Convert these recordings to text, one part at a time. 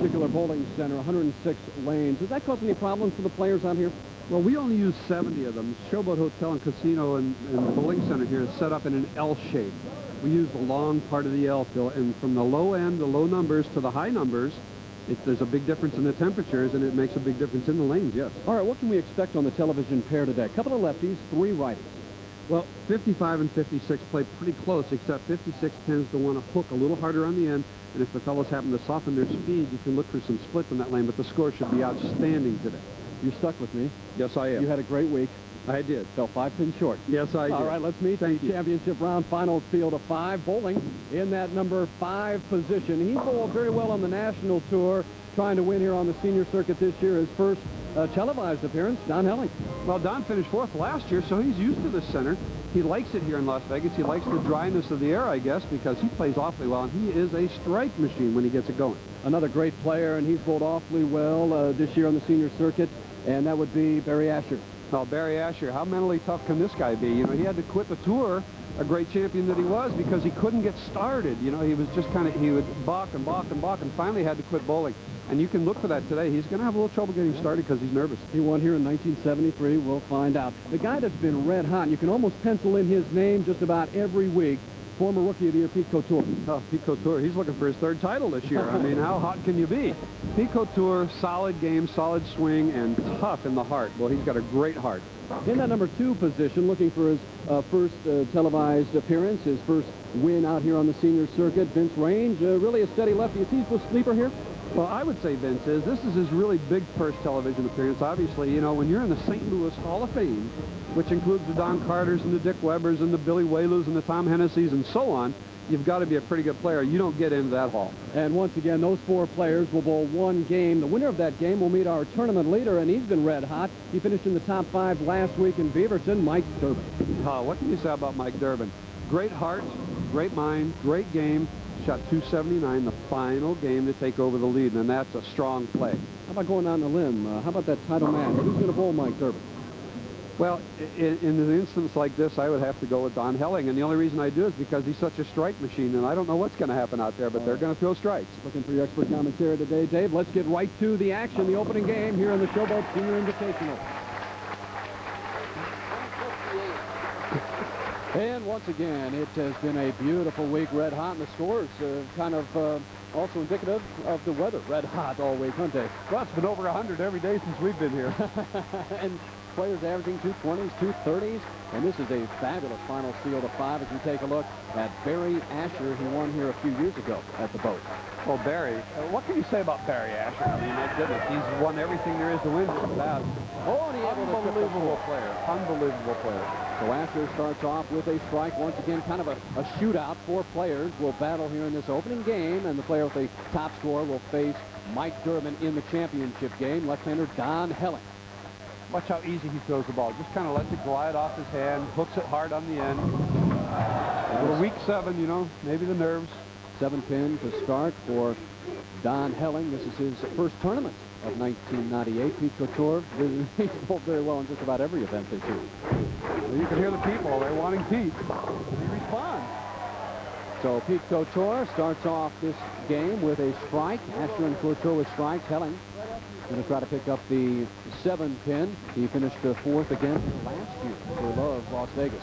Particular bowling center, 106 lanes. Does that cause any problems for the players out here? Well, we only use 70 of them. Showboat Hotel and Casino and the bowling center here is set up in an L shape. We use the long part of the L, Phil, and from the low end, the low numbers, to the high numbers, there's a big difference in the temperatures, and it makes a big difference in the lanes, yes. All right, what can we expect on the television pair today? A couple of lefties, 3 righties. Well, 55 and 56 play pretty close, except 56 tends to want to hook a little harder on the end, and if the fellows happen to soften their speed, you can look for some splits in that lane, but the score should be outstanding today. You're stuck with me. Yes, I am. You had a great week. I did. Fell 5 pins short. Yes, I did. All right, let's meet the championship round final field of 5. Bowling in that number 5 position. He bowled very well on the national tour, trying to win here on the senior circuit this year. His first televised appearance, Don Helling. Well, Don finished 4th last year, so he's used to this center. He likes it here in Las Vegas. He likes the dryness of the air, I guess, because he plays awfully well, and he is a strike machine when he gets it going. Another great player, and he's bowled awfully well this year on the senior circuit, and that would be Barry Asher. Well, Barry Asher, how mentally tough can this guy be? You know, he had to quit the tour, a great champion that he was, because he couldn't get started. You know, he was just kind of, he would balk and balk and balk, and finally had to quit bowling. And you can look for that today. He's going to have a little trouble getting started because he's nervous. He won here in 1973. We'll find out. The guy that's been red hot, you can almost pencil in his name just about every week, former Rookie of the Year, Pete Couture. Oh, Pete Couture, he's looking for his 3rd title this year. I mean, how hot can you be? Pete Couture, solid game, solid swing, and tough in the heart. Well, he's got a great heart. In that number 2 position, looking for his first televised appearance, his first win out here on the senior circuit, Vince Range, really a steady lefty. Is he the sleeper here? Well, I would say Vince is. This is his really big first television appearance. Obviously, you know, when you're in the St. Louis Hall of Fame, which includes the Don Carters and the Dick Webbers and the Billy Whalus and the Tom Hennessy's and so on, you've got to be a pretty good player. You don't get into that hall. And once again, those 4 players will bowl 1 game. The winner of that game will meet our tournament leader, and he's been red hot. He finished in the top 5 last week in Beaverton, Mike Durbin. What can you say about Mike Durbin? Great heart, great mind, great game. Shot 279, the final game to take over the lead, and that's a strong play. How about going on the limb? How about that title match? Who's going to bowl Mike Durbin? Well, in an instance like this, I would have to go with Don Helling, and the only reason I do is because he's such a strike machine, and I don't know what's going to happen out there, but they're going to throw strikes. Looking for your expert commentary today, Dave. Let's get right to the action, the opening game here in the Showboat Senior Invitational. And once again, it has been a beautiful week, red hot, and the scores kind of also indicative of the weather. Red hot all week, aren't they? Well, it's been over 100 every day since we've been here. And players averaging 220s, 230s, and this is a fabulous final field of 5 as we take a look at Barry Asher. He won here a few years ago at the boat. Well, Barry, what can you say about Barry Asher? I mean, my goodness, he's won everything there is to win just about. Oh, and he unbelievable player. Unbelievable player. So Asher starts off with a strike. Once again, kind of a shootout. 4 players will battle here in this opening game, and the player with the top score will face Mike Durbin in the championship game. Left-hander Don Helling. Watch how easy he throws the ball. Just kind of lets it glide off his hand, hooks it hard on the end. For week 7, you know, maybe the nerves. 7 pin to start for Don Helling. This is his first tournament of 1998. Pete Couture, he bowled very well in just about every event this year. Well, you can hear the people. They're wanting Pete. He responds. So Pete Couture starts off this game with a strike. Asher and Couture with strikes. Helling going to try to pick up the 7 pin. He finished 4th again last year for Love, Las Vegas.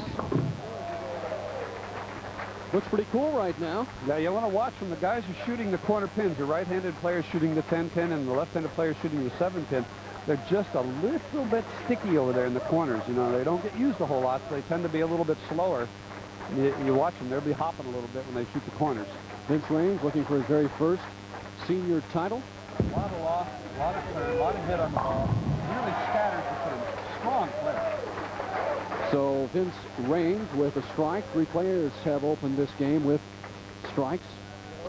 Looks pretty cool right now. Yeah, you want to watch when the guys are shooting the corner pins. The right-handed player shooting the 10 pin and the left-handed player shooting the 7 pin. They're just a little bit sticky over there in the corners. You know, they don't get used a whole lot, so they tend to be a little bit slower. You watch them, they'll be hopping a little bit when they shoot the corners. Vince Range looking for his very first senior title. A lot of loss, a lot of turn, a lot of hit on the ball. Really scatters the turn. Strong player. So Vince Range with a strike. 3 players have opened this game with strikes.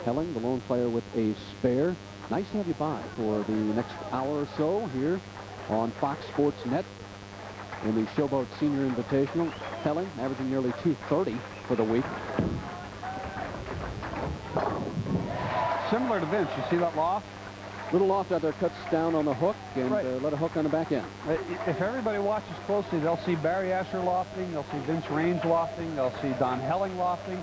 Helling, the lone player, with a spare. Nice to have you by for the next hour or so here on Fox Sports Net in the Showboat Senior Invitational. Helling averaging nearly 230 for the week. Similar to Vince, you see that loft? Little loft out there, cuts down on the hook and let it hook on the back end. If everybody watches closely, they'll see Barry Asher lofting, they'll see Vince Range lofting, they'll see Don Helling lofting,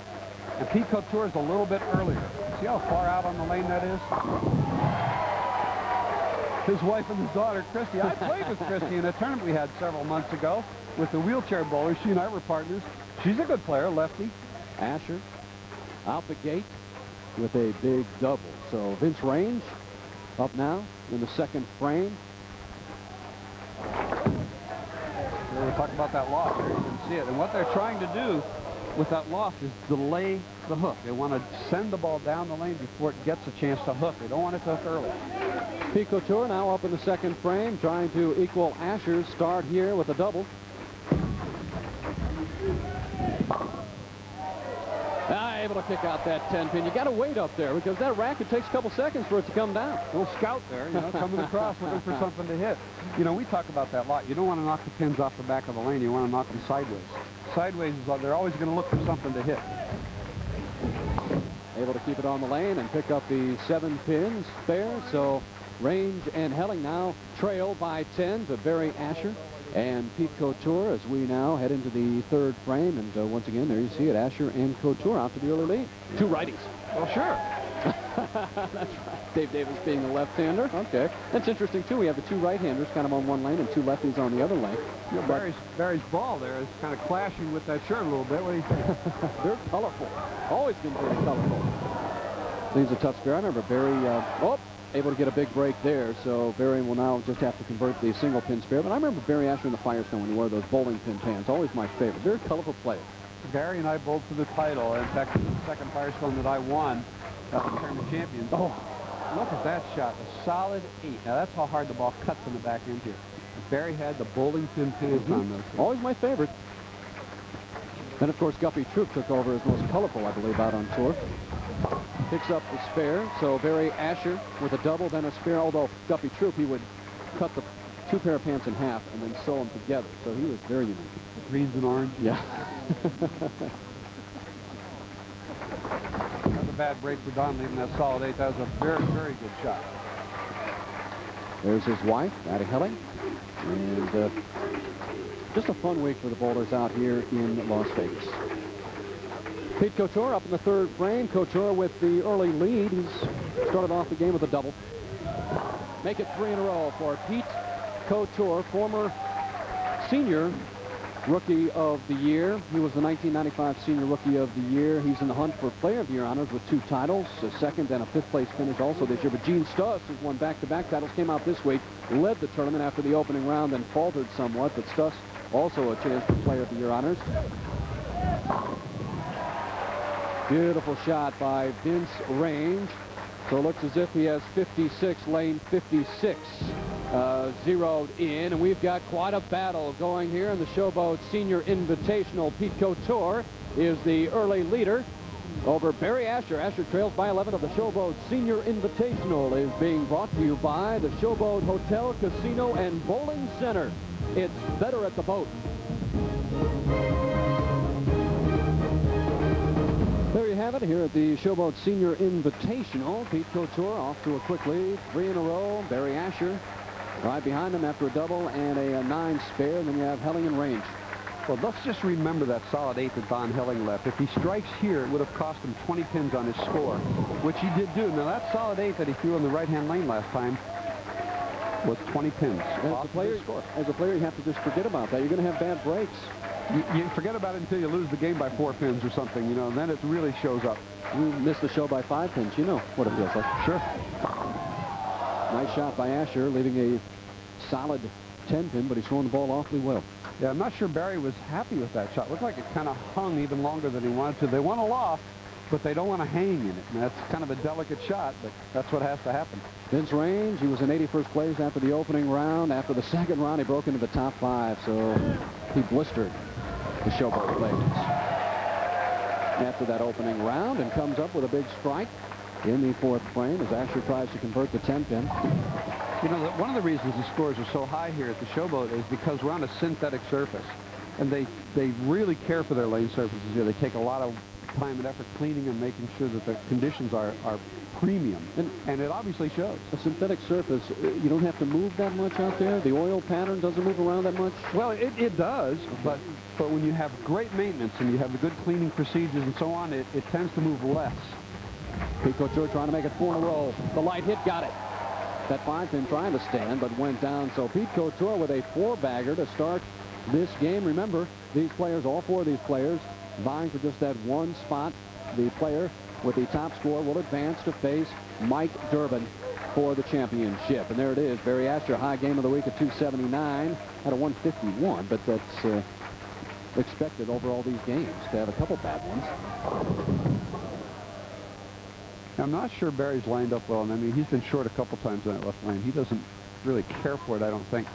and Pete Couture is a little bit earlier. See how far out on the lane that is? his wife and his daughter, Christy. I played with Christy in a tournament we had several months ago with the wheelchair bowler. She and I were partners. She's a good player, lefty. Asher out the gate with a big double. So Vince Range up now in the second frame. We're talking about that loft there. You can see it. And what they're trying to do with that loft is delay the hook. They want to send the ball down the lane before it gets a chance to hook. They don't want it to hook early. Pete Couture now up in the second frame, trying to equal Asher's start here with a double. Able to kick out that 10-pin. You got to wait up there because that racket takes a couple seconds for it to come down. A little scout there, you know, coming across looking for something to hit. You know, we talk about that a lot. You don't want to knock the pins off the back of the lane. You want to knock them sideways. Sideways is they're always going to look for something to hit. Able to keep it on the lane and pick up the 7 pins there. So Range and Helling now trail by 10 to Barry Asher and Pete Couture as we now head into the third frame. And once again, there you see it, Asher and Couture out to the early lead. Two righties. Well, sure. That's right. Dave Davis being a left-hander. Okay. That's interesting, too. We have the two right-handers kind of on one lane and two lefties on the other lane. You know, Barry's ball there is kind of clashing with that shirt a little bit. What do you think? They're colorful. Always been very colorful. Leaves a tough spare. I remember Barry, able to get a big break there, so Barry will now just have to convert the single pin spare. But I remember Barry Asher in the Firestone when he wore those bowling pin pants. Always my favorite. Very colorful player. Barry and I bowled for the title. In fact, the second Firestone that I won at the Tournament Champions. Oh, look at that shot. A solid 8. Now, that's how hard the ball cuts in the back end here. Barry had the bowling pin pants on those things. Always my favorite. Then, of course, Guppy Troop took over as most colorful, I believe, out on tour. Picks up the spare, so Barry Asher with a double, then a spare, although Guppy Troop, he would cut the two pair of pants in half and then sew them together, so he was very unique. Greens and orange. Yeah. Another bad break for Don leaving that solid 8. That was a very, very good shot. There's his wife, Addie Helling, and just a fun week for the bowlers out here in Las Vegas. Pete Couture up in the third frame. Couture with the early lead. He's started off the game with a double. Make it 3 in a row for Pete Couture, former senior rookie of the year. He was the 1995 senior rookie of the year. He's in the hunt for player of the year honors with 2 titles, a second and a 5th place finish also this year. But Gene Stuss has won back-to-back titles, came out this week, led the tournament after the opening round and faltered somewhat. But Stuss also a chance for player of the year honors. Beautiful shot by Vince Range. So it looks as if he has 56, lane 56 zeroed in. And we've got quite a battle going here in the Showboat Senior Invitational. Pete Couture is the early leader over Barry Asher. Asher trails by 11 of the Showboat Senior Invitational is being brought to you by the Showboat Hotel, Casino, and Bowling Center. It's better at the boat. There you have it here at the Showboat Senior Invitational. Pete Couture off to a quick lead. 3 in a row. Barry Asher right behind him after a double and a 9 spare. And then you have Helling and Range. Well, let's just remember that solid 8 that Don Helling left. If he strikes here, it would have cost him 20 pins on his score, which he did do. Now, that solid 8 that he threw on the right-hand lane last time was 20 pins. As a player, you have to just forget about that. You're going to have bad breaks. You forget about it until you lose the game by 4 pins or something, you know, and then it really shows up. You miss the show by 5 pins. You know what it feels like. Sure. Nice shot by Asher, leaving a solid 10-pin, but he's throwing the ball awfully well. Yeah, I'm not sure Barry was happy with that shot. Looked like it kind of hung even longer than he wanted to. They want a loft, but they don't want to hang in it. And that's kind of a delicate shot, but that's what has to happen. Vince Range, he was in 81st place after the opening round. After the second round, he broke into the top 5, so he blistered the Showboat players after that opening round and comes up with a big strike in the 4th frame as Asher tries to convert the 10-pin. You know, one of the reasons the scores are so high here at the Showboat is because we're on a synthetic surface, and they really care for their lane surfaces here. They take a lot of time and effort cleaning and making sure that the conditions are premium, and it obviously shows. A synthetic surface, you don't have to move that much out there? The oil pattern doesn't move around that much? Well, it does, but when you have great maintenance and you have the good cleaning procedures and so on, it tends to move less. Pete Couture trying to make it 4 in a row. The light hit got it. That 5-pin trying to stand, but went down. So Pete Couture with a 4-bagger to start this game. Remember, these players, all 4 of these players, vying for just that one spot. The player with the top score will advance to face Mike Durbin for the championship. And there it is. Barry Asher, high game of the week at 279 at a 151, but that's expected over all these games to have a couple bad ones. I'm not sure Barry's lined up well. I mean, he's been short a couple times in that left lane. He doesn't really care for it, I don't think.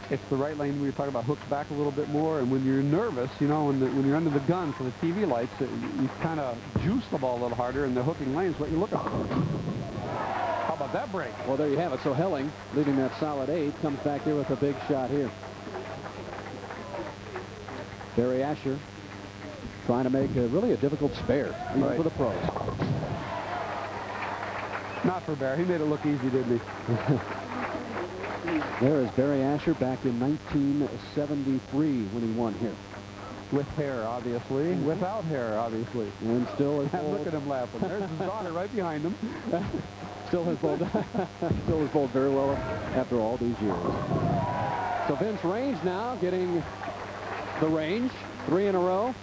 It's the right lane we were talking about, hooks back a little bit more, and when you're nervous, you know, when you're under the gun for the TV lights, you kind of juice the ball a little harder, and the hooking lane's what you're looking for. How about that break? Well, there you have it. So Helling, leaving that solid 8, comes back here with a big shot here. Barry Asher trying to make really a difficult spare, even for the pros. Not for Barry. He made it look easy, didn't he? There is Barry Asher back in 1973 when he won here. With hair, obviously. Without hair, obviously. And still is bowled. Look at him laughing. There's his daughter right behind him. Still has bowled very well after all these years. So Vince Range now getting the range, 3 in a row.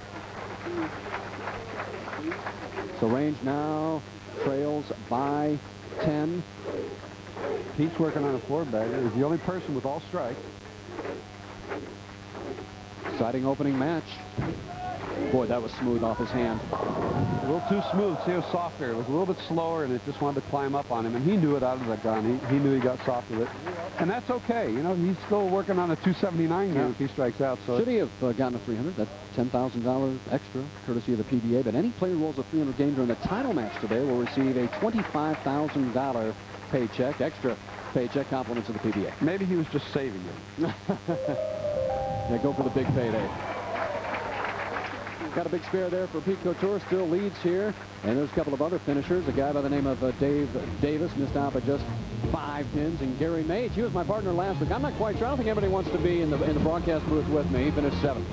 So Range now trails by 10. Pete's working on a 4-bagger. He's the only person with all strikes. Exciting opening match. Boy, that was smooth off his hand. A little too smooth. See how soft there. It was a little bit slower, and it just wanted to climb up on him, and he knew it out of the gun. He knew he got soft with it. And that's okay. You know, he's still working on a 279 game if he strikes out. So should he have gotten a 300? That's $10,000 extra, courtesy of the PBA. But any player who rolls a 300 game during the title match today will receive a $25,000 paycheck, extra paycheck, compliments of the PBA. Maybe he was just saving it. Yeah, go for the big payday. Got a big spare there for Pete Couture, still leads here. And there's a couple of other finishers. A guy by the name of Dave Davis missed out by just 5 pins. And Gary Mage, he was my partner last week. I'm not quite sure. I don't think anybody wants to be in the broadcast booth with me. He finished 7th.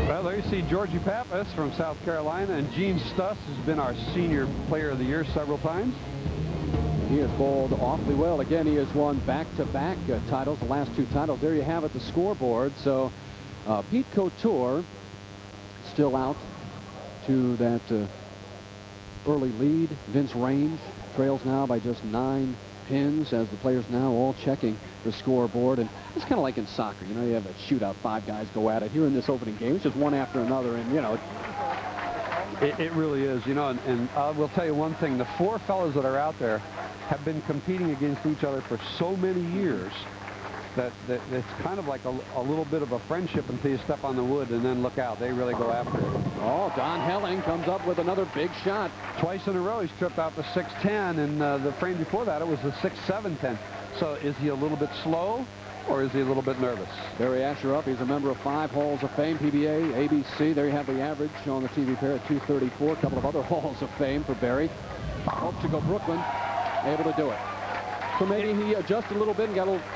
Well, there you see Georgie Pappas from South Carolina, and Gene Stuss has been our senior player of the year several times. He has bowled awfully well. Again, he has won back-to-back titles, the last 2 titles. There you have it, the scoreboard. So Pete Couture still out to that early lead. Vince Range trails now by just 9 pins as the players now all checking the scoreboard. And it's kind of like in soccer. You know, you have a shootout, 5 guys go at it. Here in this opening game, it's just one after another. And, you know, it really is, you know, and I will tell you one thing. The 4 fellas that are out there have been competing against each other for so many years that it's kind of like a little bit of a friendship until you step on the wood, and then look out. They really go after it. Oh, Don Helling comes up with another big shot. Twice in a row, he's tripped out the 6-10, and the frame before that, it was the 6-7-10. So is he a little bit slow, or is he a little bit nervous? Barry Asher up. He's a member of 5 Halls of Fame, PBA, ABC. There you have the average on the TV pair at 234. A couple of other Halls of Fame for Barry. Hopes to go Brooklyn. Able to do it. So maybe he adjusted a little bit and got a little...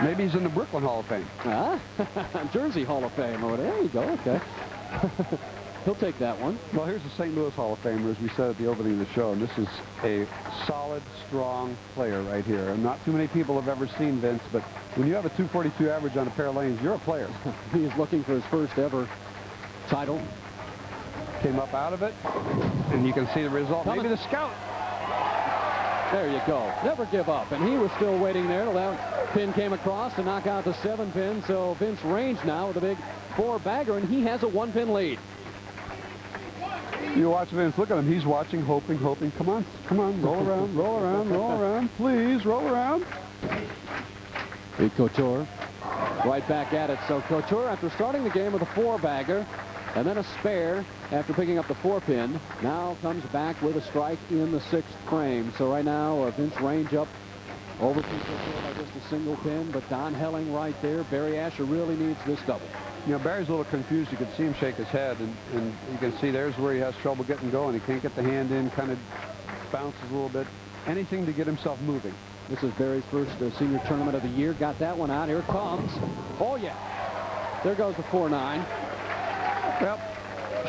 Maybe he's in the Brooklyn Hall of Fame. Ah, Jersey Hall of Fame. Oh, there you go. Okay. He'll take that one. Well, here's the St. Louis Hall of Famer, as we said at the opening of the show. And this is a solid, strong player right here. And not too many people have ever seen Vince, but when you have a 242 average on a pair of lanes, you're a player. He is looking for his first ever title. Came up out of it, and you can see the result. Coming. Maybe the scout. There you go. Never give up. And he was still waiting there till that pin came across to knock out the 7 pin. So Vince Range now with a big 4-bagger, and he has a 1-pin lead. You watch Vince. Look at him. He's watching, hoping. Come on. Roll around, roll around, roll around. Please, roll around. Pete Couture right back at it. So Couture, after starting the game with a 4-bagger, and then a spare after picking up the 4-pin, now comes back with a strike in the 6th frame. So right now, Vince Range up over Pete Couture by just a single pin, but Don Helling right there. Barry Asher really needs this double. You know, Barry's a little confused. You can see him shake his head, and you can see there's where he has trouble getting going. He can't get the hand in, kind of bounces a little bit. Anything to get himself moving. This is Barry's first senior tournament of the year. Got that one out. Here it comes. Oh, yeah. There goes the 4-9. Well,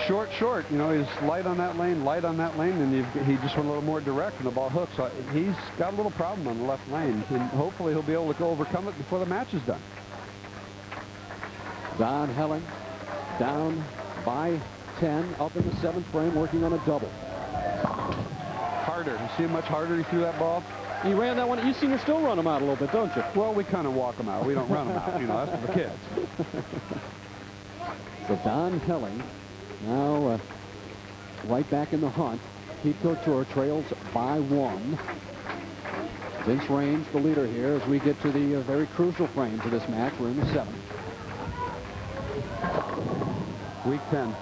short. You know, he's light on that lane, and he just went a little more direct, and the ball hooks. So he's got a little problem on the left lane, and hopefully he'll be able to overcome it before the match is done. Don Helling down by 10, up in the 7th frame, working on a double. Harder. You see how much harder he threw that ball? He ran that one. You senior still run him out a little bit, don't you? Well, we kind of walk him out. We don't run him out. You know, that's for the kids. So Don Helling now right back in the hunt. Pete Couture trails by 1. Vince Range, the leader here, as we get to the very crucial frames of this match. We're in the 7th. Weak 10.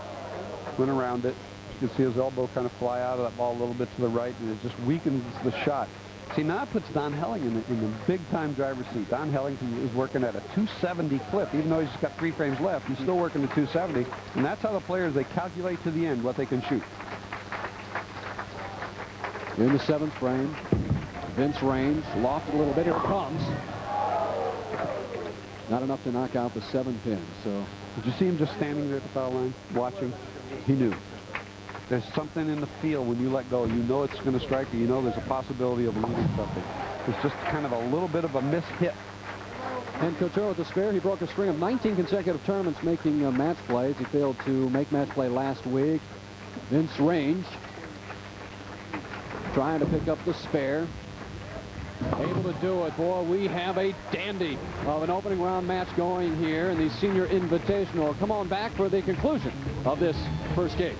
Went around it. You can see his elbow kind of fly out of that ball a little bit to the right, and it just weakens the shot. See, now it puts Don Helling in the big-time driver's seat. Don Helling is working at a 270 clip. Even though he's just got 3 frames left, he's still working at 270. And that's how the players, they calculate to the end what they can shoot. In the 7th frame, Vince Range lofted a little bit. Here it comes. Not enough to knock out the 7 pin. So did you see him just standing there at the foul line, watching? He knew. There's something in the feel when you let go. You know it's going to strike, or you know there's a possibility of losing something. It's just kind of a little bit of a miss-hit. And Couture with the spare. He broke a string of 19 consecutive tournaments making match plays. He failed to make match play last week. Vince Range trying to pick up the spare. Able to do it. Boy, we have a dandy of an opening round match going here in the Senior Invitational. Come on back for the conclusion of this first game.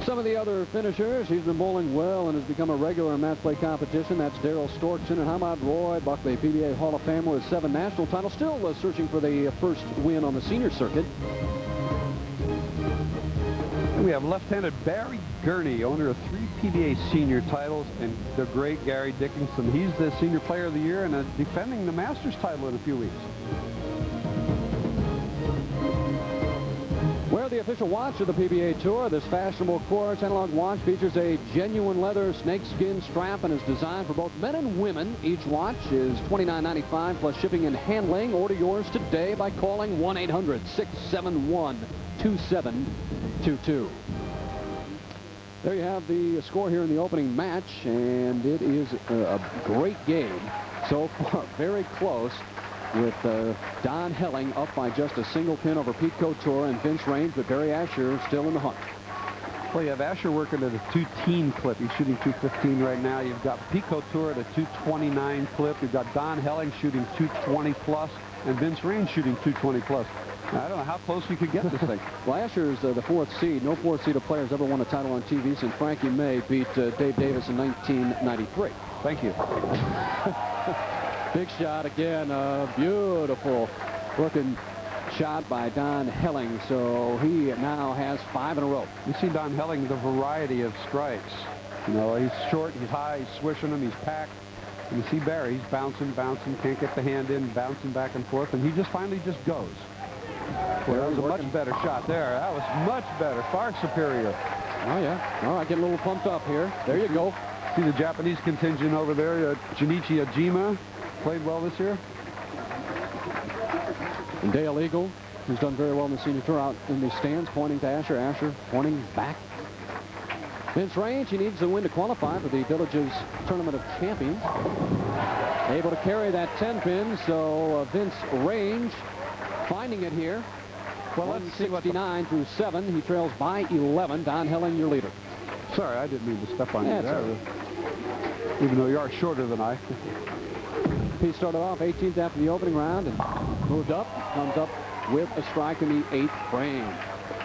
Some of the other finishers, he's been bowling well and has become a regular in match play competition. That's Darryl Storkson. And how about Roy Buckley, PBA Hall of Famer with 7 national titles, still searching for the first win on the senior circuit. And we have left-handed Barry Gurney, owner of 3 PBA senior titles, and the great Gary Dickinson. He's the Senior Player of the Year and defending the Masters title in a few weeks. Wear the official watch of the PBA Tour. This fashionable quartz analog watch features a genuine leather snakeskin strap and is designed for both men and women. Each watch is $29.95 plus shipping and handling. Order yours today by calling 1-800-671-2722. There you have the score here in the opening match, and it is a great game so far. Very close, with Don Helling up by just a single pin over Pete Couture and Vince Range, but Barry Asher still in the hunt. Well, you have Asher working at a 210 clip. He's shooting 215 right now. You've got Pete Couture at a 229 clip. You've got Don Helling shooting 220 plus, and Vince Range shooting 220 plus. I don't know how close you could get this thing. Well, Asher's the 4th seed. No 4th seed players ever won a title on TV since Frankie May beat Dave Davis in 1993. Thank you. Big shot again. Beautiful looking shot by Don Helling. So he now has 5 in a row. You see Don Helling, the variety of strikes. You know, he's short, he's high, he's swishing them, he's packed. And you see Barry, he's bouncing, can't get the hand in, bouncing back and forth, and he just finally just goes. Well, that was a much better shot there. That was much better, far superior. Oh, yeah. All right, getting a little pumped up here. There you go. See the Japanese contingent over there, Junichi Ajima, played well this year. And Dale Eagle, who's done very well in the senior tour, out in the stands, pointing to Asher. Asher pointing back. Vince Range, he needs a win to qualify for the Village's Tournament of Champions. Able to carry that 10 pin, so Vince Range finding it here. Well, let's see what 69 through 7. He trails by 11. Don Helling, your leader. Sorry, I didn't mean to step on you there. Right. Even though you are shorter than I. He started off 18th after the opening round and moved up. Comes up with a strike in the 8th frame.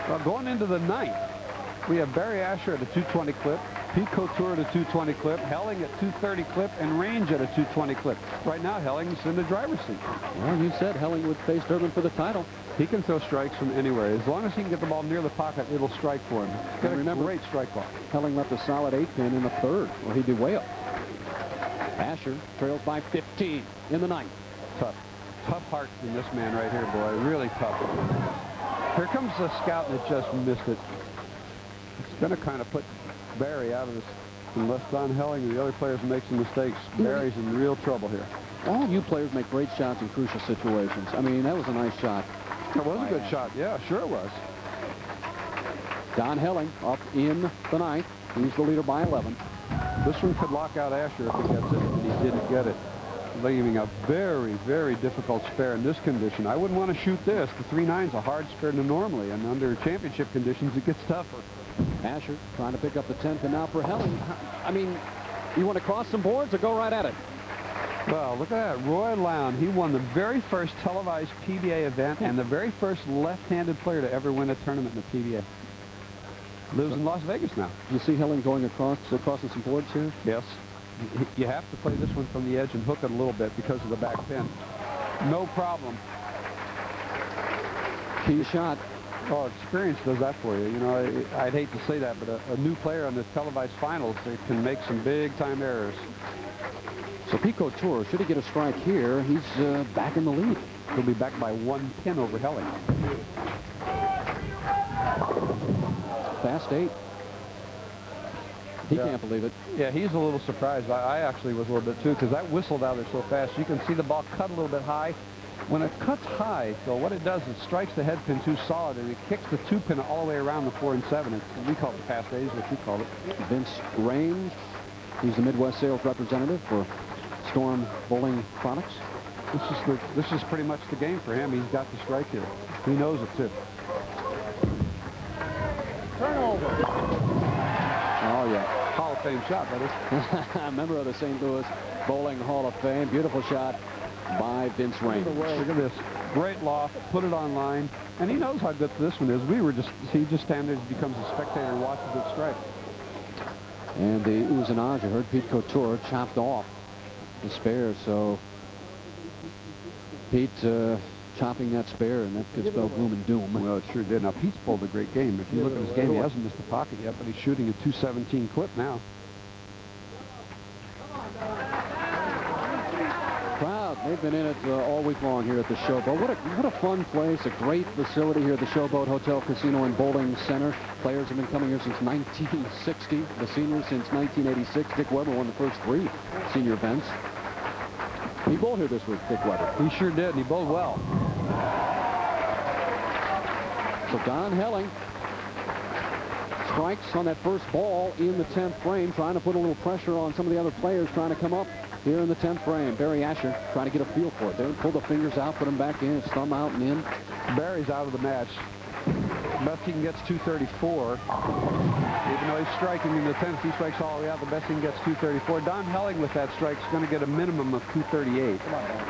Well, going into the 9th, we have Barry Asher at a 220 clip, Pete Couture at a 220 clip, Helling at 230 clip, and Range at a 220 clip. Right now, Helling's in the driver's seat. Well, you said Helling would face Durbin for the title. He can throw strikes from anywhere. As long as he can get the ball near the pocket, it'll strike for him. He's got a great strike ball. Helling left a solid 8 pin in the 3rd, where he'd be way up. Asher trails by 15 in the 9th. Tough heart in this man right here, boy. Really tough. Here comes the scout that just missed it. It's going to kind of put Barry out of this. Unless Don Helling and the other players make some mistakes, Barry's in real trouble here. All you players make great shots in crucial situations. I mean, that was a nice shot. That was a good shot. Yeah, sure it was. Don Helling up in the ninth. He's the leader by 11. This one could lock out Asher if he gets it, and he didn't get it, leaving a very, very difficult spare in this condition. I wouldn't want to shoot this. The 3-9's a hard spare normally, and under championship conditions, it gets tougher. Asher trying to pick up the 10th, and now for Helling. I mean, you want to cross some boards or go right at it? Well, look at that. Roy Lown, he won the very first televised PBA event and the very first left-handed player to ever win a tournament in the PBA. Lives in Las Vegas now. You see Helling going crossing some boards here? Yes. You have to play this one from the edge and hook it a little bit because of the back pin. No problem. Key shot. Oh, experience does that for you. You know, I'd hate to say that, but a new player on this televised finals, they can make some big-time errors. So Pete Couture, should he get a strike here, he's back in the lead. He'll be back by 1 pin over Helling. Fast 8. He can't believe it. Yeah, he's a little surprised. I actually was a little bit too, because that whistled out there so fast. You can see the ball cut a little bit high. When it cuts high, so what it does is strikes the head pin too solid, and it kicks the 2 pin all the way around the 4 and 7. We call it the fast 8, is what we call it. Vince Range, he's the Midwest sales representative for Storm Bowling Products. This is pretty much the game for him. He's got the strike here. He knows it too. Turnover. Oh yeah. Hall of Fame shot, that is. Member of the St. Louis Bowling Hall of Fame. Beautiful shot by Vince Range. Look at this. Great loft. Put it on line. And he knows how good this one is. He just stands there, becomes a spectator and watches it strike. And the oohs and ahs, you heard Pete Couture chopped off the spare. So Pete chopping that spare, and that could spell gloom and doom. Well, it sure did. Now, Pete's pulled a great game. If you look at his game, he hasn't missed the pocket yet, but he's shooting a 217 clip now. Crowd, they've been in it all week long here at the Showboat. What a fun place, a great facility here at the Showboat Hotel, Casino, and Bowling Center. Players have been coming here since 1960. The seniors since 1986. Dick Weber won the first 3 senior events. He bowled here this week, Dick Weber. He sure did, and he bowled well. So Don Helling strikes on that first ball in the 10th frame, trying to put a little pressure on some of the other players trying to come up here in the 10th frame. Barry Asher trying to get a feel for it. They pull the fingers out, put them back in, his thumb out and in. Barry's out of the match. Best he can get is 234. Even though he's striking in the 10th, he strikes all the way out. The best he can get is 234. Don Helling with that strike is going to get a minimum of 238.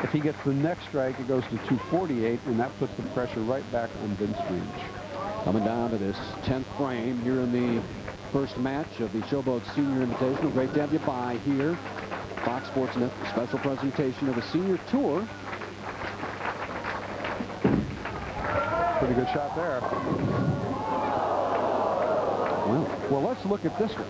If he gets the next strike, it goes to 248, and that puts the pressure right back on Vince Range. Coming down to this 10th frame here in the first match of the Showboat Senior Invitational. Great to have you by here. Fox Sports Net, special presentation of the Senior Tour. Pretty good shot there. Well, let's look at this one.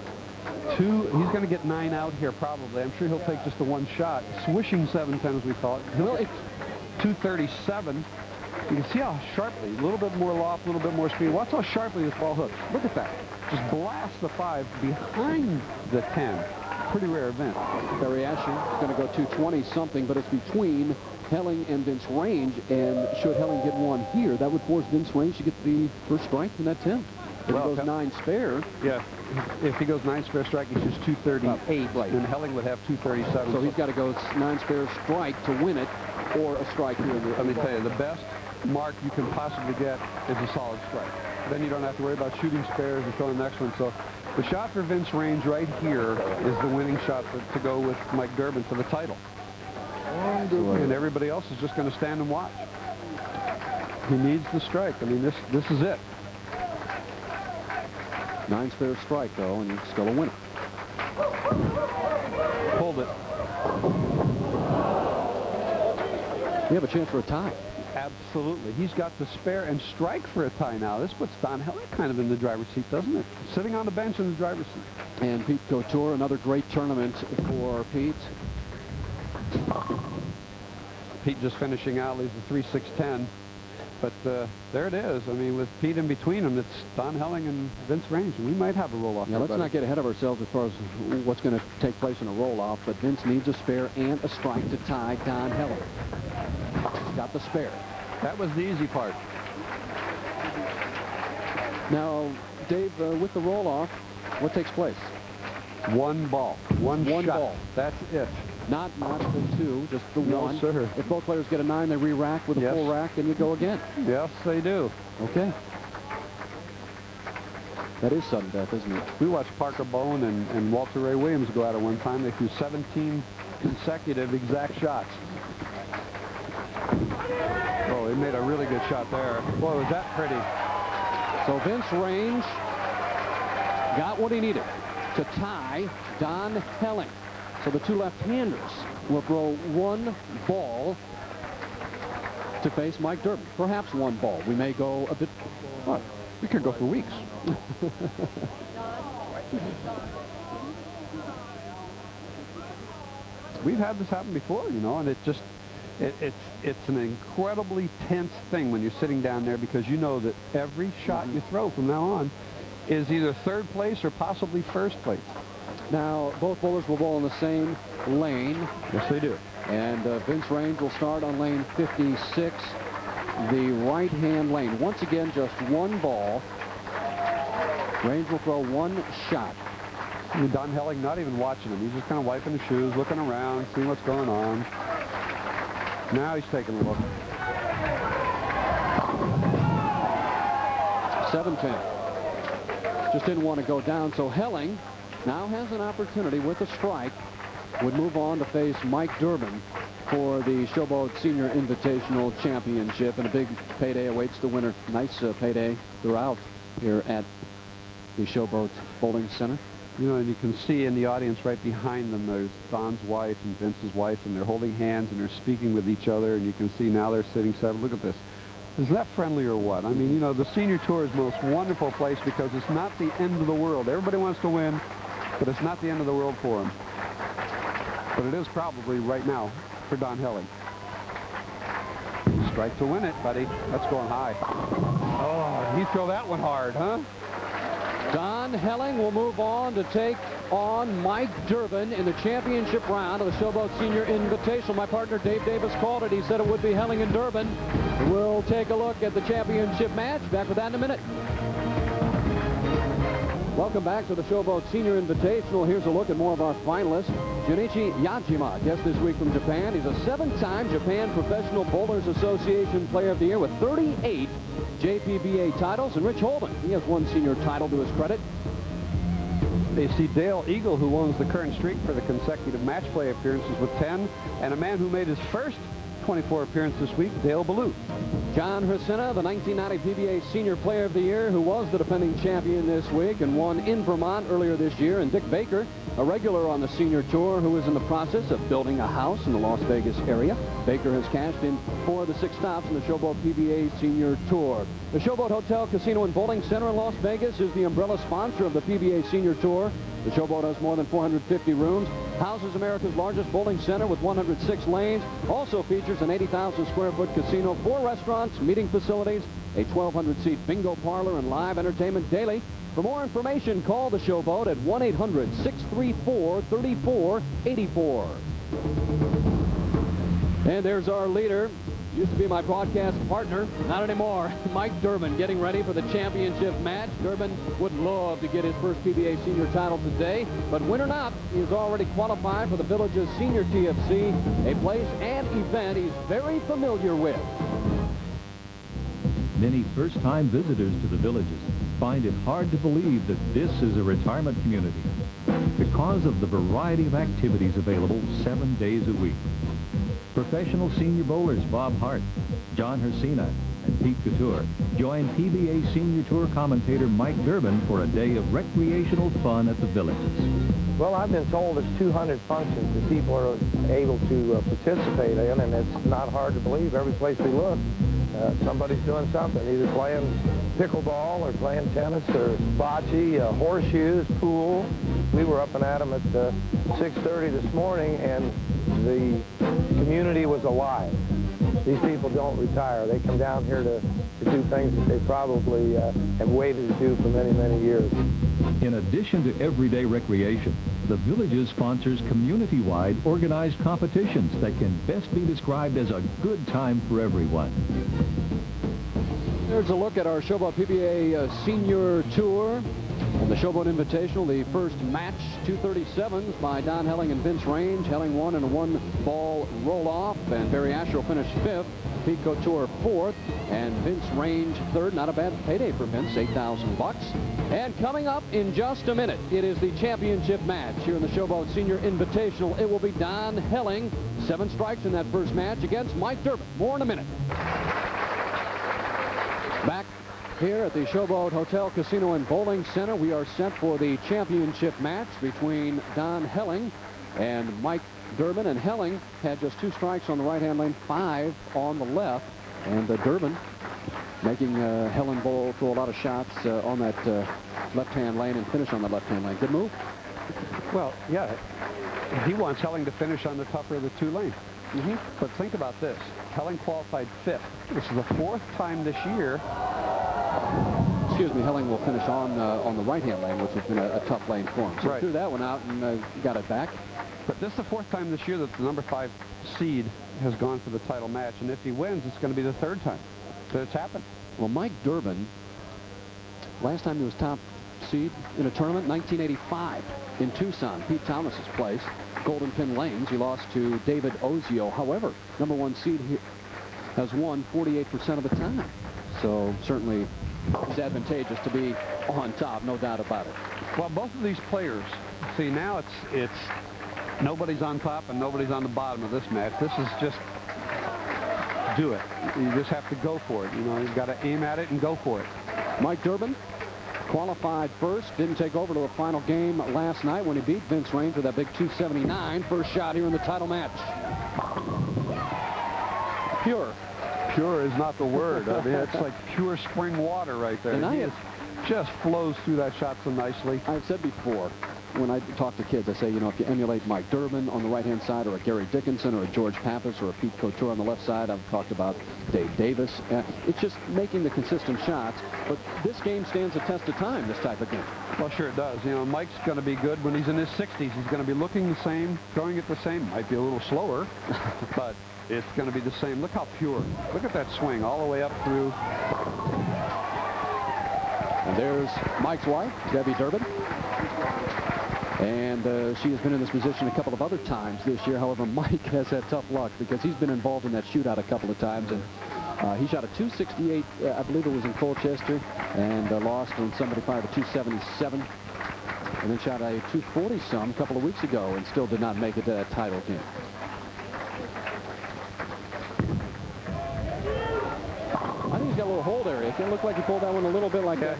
He's going to get 9 out here probably. I'm sure he'll take just the 1 shot. Swishing 710 as we call it. Well, it's 237. You can see how sharply, a little bit more loft, a little bit more speed. Watch how sharply this ball hooks. Look at that. Just blast the 5 behind the 10. Pretty rare event. Barry Asher is going to go 220 something, but it's between Helling and Vince Range, and should Helling get 1 here, that would force Vince Range to get the first strike in that 10. If he goes 9 spare. Yeah, if he goes 9 spare strike, he's just 238, right. And Helling would have 237. So he's got to go 9 spare strike to win it, or a strike here. Let me tell you, the best mark you can possibly get is a solid strike. Then you don't have to worry about shooting spares or throwing the next one. So the shot for Vince Range right here is the winning shot to go with Mike Durbin for the title. And everybody else is just going to stand and watch. He needs the strike. I mean, this is it. 9 spare strike, though, and he's still a winner. Pulled it. We have a chance for a tie. Absolutely. He's got the spare and strike for a tie now. This puts Don Helling kind of in the driver's seat, doesn't it? Sitting on the bench in the driver's seat. And Pete Couture, another great tournament for Pete. Pete just finishing out, leaves the 3-6-10. But there it is. I mean, with Pete in between them, it's Don Helling and Vince Range. And we might have a roll-off. Yeah, let's not get ahead of ourselves as far as what's going to take place in a roll-off. But Vince needs a spare and a strike to tie Don Helling. He's got the spare. That was the easy part. Now, Dave, with the roll-off, what takes place? One ball. One shot. Ball. That's it. Not the two, just the one. No, sir. If both players get a 9, they re-rack with a full rack, and you go again. Yes, they do. Okay. That is sudden death, isn't it? We watched Parker Bowen and Walter Ray Williams go at it one time. They threw 17 consecutive exact shots. Oh, they made a really good shot there. Boy, was that pretty. So Vince Range got what he needed to tie Don Helling. So the two left-handers will throw one ball to face Mike Durbin. Perhaps one ball. We may go a bit... What? We could go for weeks. We've had this happen before, you know, and it just... It's an incredibly tense thing when you're sitting down there, because you know that every shot you throw from now on is either third place or possibly first place. Now, both bowlers will bowl in the same lane. Yes, they do. And Vince Range will start on lane 56, the right-hand lane. Once again, just one ball. Range will throw one shot. Don Helling not even watching him. He's just kind of wiping his shoes, looking around, seeing what's going on. Now he's taking a look. 7-10. Just didn't want to go down, so Helling now has an opportunity with a strike. Would move on to face Mike Durbin for the Showboat Senior Invitational Championship, and a big payday awaits the winner. Nice payday throughout here at the Showboat Bowling Center. You know, and you can see in the audience right behind them, there's Don's wife and Vince's wife, and they're holding hands and they're speaking with each other, and you can see now they're sitting seven. Look at this. Is that friendly or what? I mean, you know, the Senior Tour is the most wonderful place because it's not the end of the world. Everybody wants to win, but it's not the end of the world for them. But it is probably right now for Don Helling. Strike to win it, buddy. That's going high. Oh, he threw that one hard, huh? Don Helling will move on to take on Mike Durbin in the championship round of the Showboat Senior Invitational. My partner Dave Davis called it. He said it would be Helling and Durbin. We'll take a look at the championship match. Back with that in a minute. Welcome back to the Showboat Senior Invitational. Here's a look at more of our finalists. Junichi Yajima, guest this week from Japan. He's a 7-time Japan Professional Bowlers Association Player of the Year with 38 JPBA titles. And Rich Holden, he has one senior title to his credit. They see Dale Eagle, who owns the current streak for the consecutive match play appearances with 10, and a man who made his first 24 appearance this week, Dale Ballou. John Hrsina, the 1990 PBA Senior Player of the Year, who was the defending champion this week and won in Vermont earlier this year. And Dick Baker, a regular on the Senior Tour, who is in the process of building a house in the Las Vegas area. Baker has cashed in 4 of the 6 stops in the Showboat PBA Senior Tour. The Showboat Hotel, Casino, and Bowling Center in Las Vegas is the umbrella sponsor of the PBA Senior Tour. The Showboat has more than 450 rooms, houses America's largest bowling center with 106 lanes, also features an 80,000 square foot casino, 4 restaurants, meeting facilities, a 1,200-seat bingo parlor, and live entertainment daily. For more information, call the Showboat at 1-800-634-3484. And there's our leader. Used to be my broadcast partner, not anymore. Mike Durbin getting ready for the championship match. Durbin would love to get his first PBA senior title today, but win or not, he's already qualified for the Village's Senior TFC, a place and event he's very familiar with. Many first-time visitors to the Villages find it hard to believe that this is a retirement community because of the variety of activities available 7 days a week. Professional senior bowlers Bob Hart, John Hrsina, and Pete Couture join PBA Senior Tour commentator Mike Durbin for a day of recreational fun at the Villages. Well, I've been told there's 200 functions that people are able to participate in, and it's not hard to believe. Every place we look, somebody's doing something, either playing pickleball or playing tennis or bocce, horseshoes, pool. We were up and at them at 6:30 this morning, and the community was alive. These people don't retire. They come down here to do things that they probably have waited to do for many, many years. In addition to everyday recreation, the Villages sponsors community-wide organized competitions that can best be described as a good time for everyone. There's a look at our Showboat PBA Senior Tour and the Showboat Invitational. The first match, 237s by Don Helling and Vince Range. Helling won in a one-ball roll-off, and Barry Asher finished 5th. Pete Couture 4th, and Vince Range 3rd. Not a bad payday for Vince, $8,000. And coming up in just a minute, it is the championship match here in the Showboat Senior Invitational. It will be Don Helling, 7 strikes in that first match against Mike Durbin. More in a minute. Back here at the Showboat Hotel, Casino, and Bowling Center, we are set for the championship match between Don Helling and Mike Durbin. And Helling had just 2 strikes on the right-hand lane, 5 on the left. And Durbin making Helling bowl throw a lot of shots on that left-hand lane and finish on the left-hand lane. Good move? Well, yeah. He wants Helling to finish on the tougher of the 2 lanes. But think about this. Helling qualified 5th. This is the 4th time this year. Excuse me, Helling will finish on the right-hand lane, which has been a tough lane for him. So right. Threw that one out and got it back. But this is the 4th time this year that the number 5 seed has gone for the title match. And if he wins, it's going to be the 3rd time that it's happened. Well, Mike Durbin, last time he was top seed in a tournament, 1985 in Tucson, Pete Thomas's place, Golden Pin Lanes. He lost to David Ozio. However, number 1 seed has won 48% of the time. So certainly it's advantageous to be on top, no doubt about it. Well, both of these players, see, now it's nobody's on top and nobody's on the bottom of this match. This is just do it. You just have to go for it. You know, you've got to aim at it and go for it. Mike Durbin qualified first, didn't take over to the final game last night when he beat Vince Range with that big 279. First shot here in the title match. Pure. Pure is not the word. I mean, it's like pure spring water right there. And he just flows through that shot so nicely. I've said before, when I talk to kids, I say, you know, if you emulate Mike Durbin on the right-hand side, or a Gary Dickinson, or a George Pappas, or a Pete Couture on the left side, I've talked about Dave Davis. It's just making the consistent shots. But this game stands a test of time, this type of game. Well, sure it does. You know, Mike's going to be good when he's in his 60s. He's going to be looking the same, throwing it the same. Might be a little slower, but it's going to be the same. Look how pure. Look at that swing all the way up through. And there's Mike's wife, Debbie Durbin. And she has been in this position a couple of other times this year. However, Mike has had tough luck because he's been involved in that shootout a couple of times. And he shot a 268, I believe it was in Colchester, and lost on somebody fired a 277. And then shot a 240-some a couple of weeks ago and still did not make it to that title game. I think he's got a little hole there. It looked like he pulled that one a little bit like that.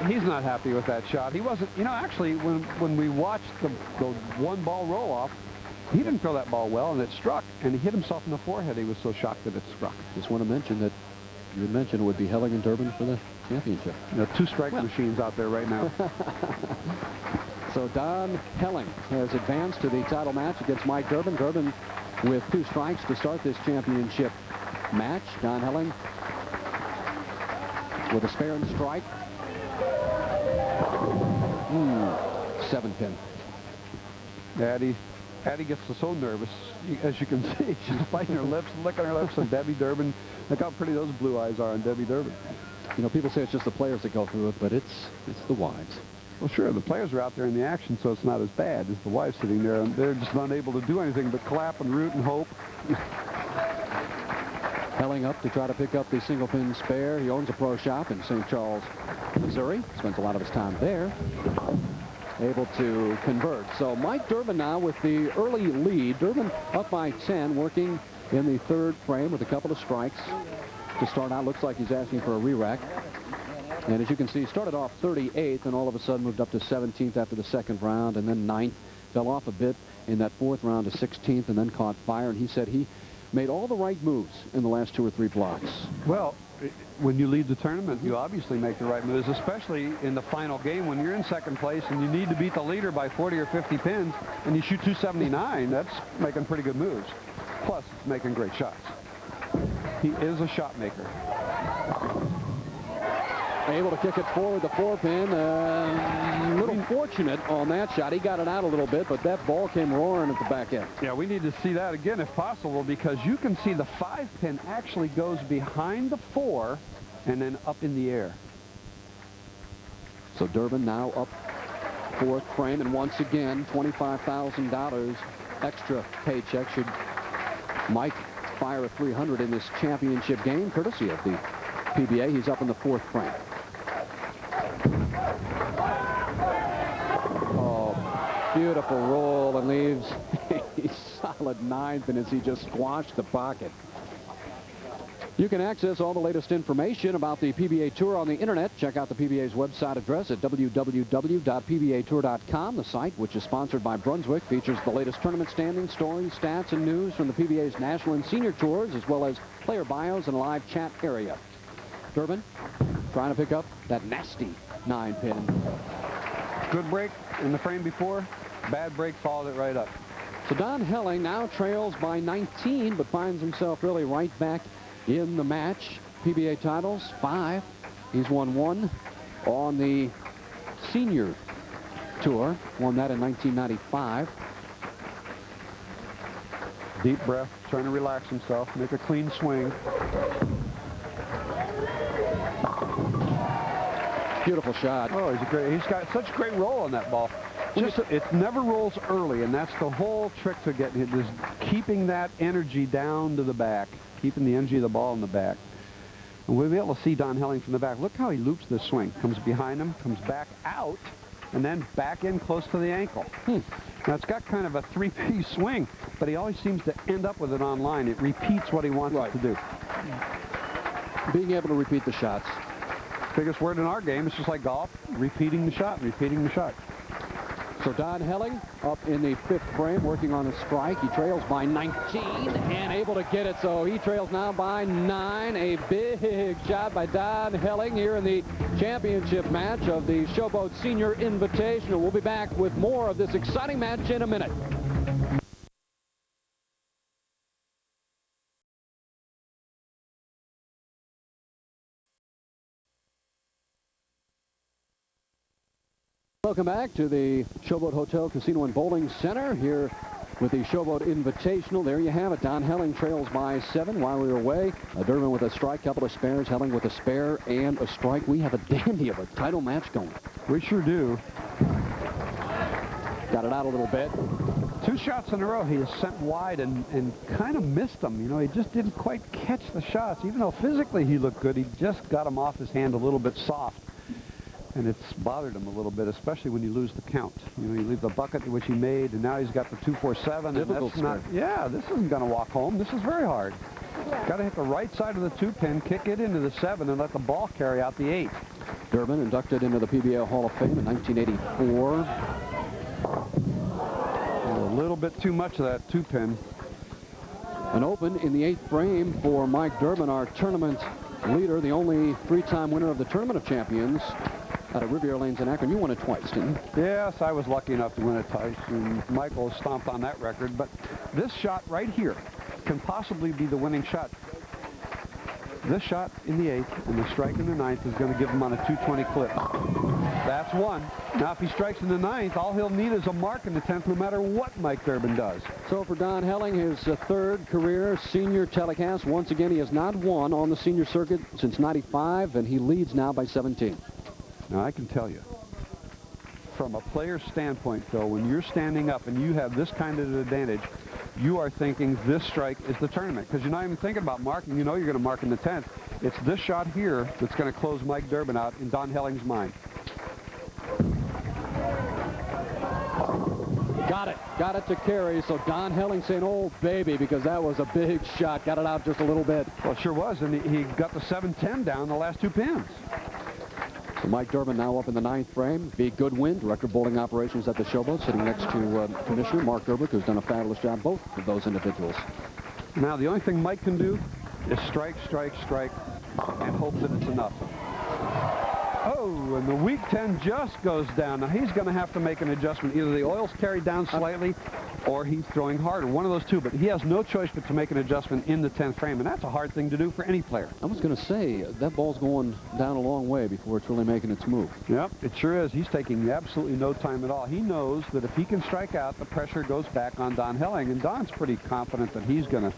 He's not happy with that shot. He wasn't, you know, actually, when we watched the one-ball roll-off, he didn't throw that ball well, and it struck, and he hit himself in the forehead. He was so shocked that it struck. Just want to mention that you had mentioned it would be Helling and Durbin for the championship. You know, 2 strike machines out there right now. So Don Helling has advanced to the title match against Mike Durbin. Durbin with 2 strikes to start this championship match. Don Helling with a spare and strike. 7-pin. Addie gets so nervous, as you can see. She's biting her lips, licking her lips, and Debbie Durbin. Look how pretty those blue eyes are on Debbie Durbin. You know, people say it's just the players that go through it, but it's the wives. Well, sure, the players are out there in the action, so it's not as bad as the wives sitting there, and they're just unable to do anything but clap and root and hope. Helling up to try to pick up the single-pin spare. He owns a pro shop in St. Charles, Missouri. Spends a lot of his time there. Able to convert. So Mike Durbin now with the early lead. Durbin up by 10, working in the 3rd frame with a couple of strikes to start out. Looks like he's asking for a re-rack. And as you can see, he started off 38th and all of a sudden moved up to 17th after the 2nd round, and then 9th. Fell off a bit in that 4th round to 16th and then caught fire. And he said he made all the right moves in the last 2 or 3 blocks. Well, when you lead the tournament, you obviously make the right moves, especially in the final game when you're in 2nd place and you need to beat the leader by 40 or 50 pins and you shoot 279. That's making pretty good moves. Plus, it's making great shots. He is a shot maker. Able to kick it forward, the 4-pin. A little fortunate on that shot. He got it out a little bit, but that ball came roaring at the back end. Yeah, we need to see that again if possible, because you can see the 5-pin actually goes behind the 4 and then up in the air. So Durbin now up 4th frame, and once again, $25,000 extra paycheck should Mike fire a 300 in this championship game, courtesy of the PBA. He's up in the 4th frame. Oh, beautiful roll, and leaves a solid 9 pin as he just squashed the pocket. You can access all the latest information about the PBA Tour on the internet. Check out the PBA's website address at www.pbatour.com. The site, which is sponsored by Brunswick, features the latest tournament standings, stories, stats, and news from the PBA's national and senior tours, as well as player bios and a live chat area. Durbin trying to pick up that nasty 9 pin. Good break in the frame before. Bad break, followed it right up. So Don Helling now trails by 19, but finds himself really right back in the match. PBA titles, 5. He's won 1 on the senior tour. Won that in 1995. Deep breath, trying to relax himself, make a clean swing. Beautiful shot. Oh, he's got such a great roll on that ball. It never rolls early, and that's the whole trick to getting it, is keeping that energy down to the back, keeping the energy of the ball in the back. And we'll be able to see Don Helling from the back. Look how he loops this swing. Comes behind him, comes back out, and then back in close to the ankle. Now, it's got kind of a 3-piece swing, but he always seems to end up with it on line. It repeats what he wants it to do. Being able to repeat the shots. Biggest word in our game, it's just like golf, repeating the shot, repeating the shot. So Don Helling up in the 5th frame, working on a strike. He trails by 19 and able to get it. So he trails now by 9. A big shot by Don Helling here in the championship match of the Showboat Senior Invitational. We'll be back with more of this exciting match in a minute. Welcome back to the Showboat Hotel Casino and Bowling Center here with the Showboat Invitational. There you have it. Don Helling trails by 7 while we were away. Durbin with a strike, couple of spares. Helling with a spare and a strike. We have a dandy of a title match going. We sure do. Got it out a little bit. 2 shots in a row he has sent wide and kind of missed them. You know, he just didn't quite catch the shots. Even though physically he looked good, he just got them off his hand a little bit soft. And it's bothered him a little bit, especially when you lose the count. You know, you leave the bucket which he made, and now he's got the 2-4-7. Difficult and that's not, yeah, this isn't going to walk home. This is very hard. Got to hit the right side of the 2-pin, kick it into the 7, and let the ball carry out the 8. Durbin inducted into the PBA Hall of Fame in 1984. A little bit too much of that 2-pin. An open in the 8th frame for Mike Durbin, our tournament leader, the only 3-time winner of the Tournament of Champions out of Riviera Lanes in Akron. You won it twice, didn't you? Yes, I was lucky enough to win it twice, and Michael stomped on that record. But this shot right here can possibly be the winning shot. This shot in the 8th and the strike in the 9th is going to give him on a 220 clip. That's one. Now, if he strikes in the 9th, all he'll need is a mark in the 10th, no matter what Mike Durbin does. So for Don Helling, his 3rd career senior telecast. Once again, he has not won on the senior circuit since '95, and he leads now by 17. Now, I can tell you, from a player's standpoint, Phil, when you're standing up and you have this kind of advantage, you are thinking this strike is the tournament, because you're not even thinking about marking. You know you're going to mark in the 10th. It's this shot here that's going to close Mike Durbin out in Don Helling's mind. Got it to carry. So Don Helling saying, oh, baby, because that was a big shot. Got it out just a little bit. Well, it sure was, and he got the 7-10 down the last 2 pins. So Mike Durbin now up in the 9th frame. Big Goodwin, Director of Bowling Operations at the Showboat, sitting next to Commissioner Mark Durbin, who's done a fabulous job, both of those individuals. Now, the only thing Mike can do is strike, strike, strike, and hope that it's enough. Oh, and the weak 10 just goes down. Now, he's going to have to make an adjustment. Either the oil's carried down slightly or he's throwing harder. One of those two, but he has no choice but to make an adjustment in the 10th frame, and that's a hard thing to do for any player. I was going to say, that ball's going down a long way before it's really making its move. Yep, it sure is. He's taking absolutely no time at all. He knows that if he can strike out, the pressure goes back on Don Helling, and Don's pretty confident that he's going to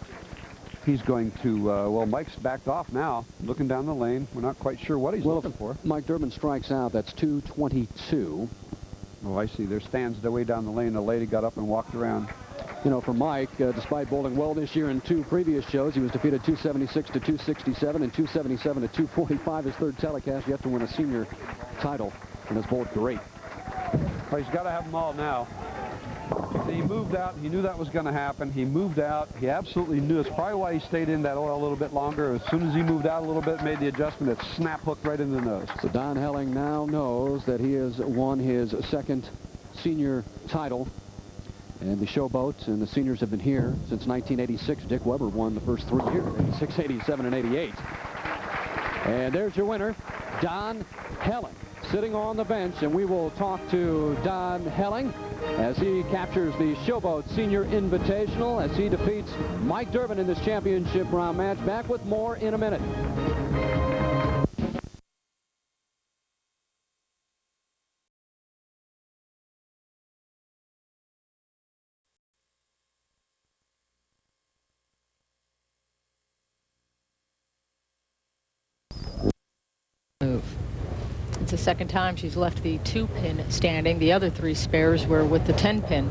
He's going to, well, Mike's backed off now, looking down the lane. We're not quite sure what he's looking for. Mike Durbin strikes out. That's 222. Oh, I see. There stands the way down the lane. The lady got up and walked around. You know, for Mike, despite bowling well this year in 2 previous shows, he was defeated 276 to 267 and 277 to 245. His third telecast, yet to win a senior title, and has bowled great. Well, he's got to have them all now. He moved out. He knew that was going to happen. He moved out. He absolutely knew. It's probably why he stayed in that oil a little bit longer. As soon as he moved out a little bit, made the adjustment, it snap hooked right in the nose. So Don Helling now knows that he has won his second senior title. And the Showboat and the seniors have been here since 1986. Dick Weber won the first 3 years, 86, 87, and 88. And there's your winner, Don Helling, sitting on the bench. And we will talk to Don Helling as he captures the Showboat Senior Invitational as he defeats Mike Durbin in this championship round match. Back with more in a minute. It's the second time she's left the 2-pin standing. The other 3 spares were with the 10-pin.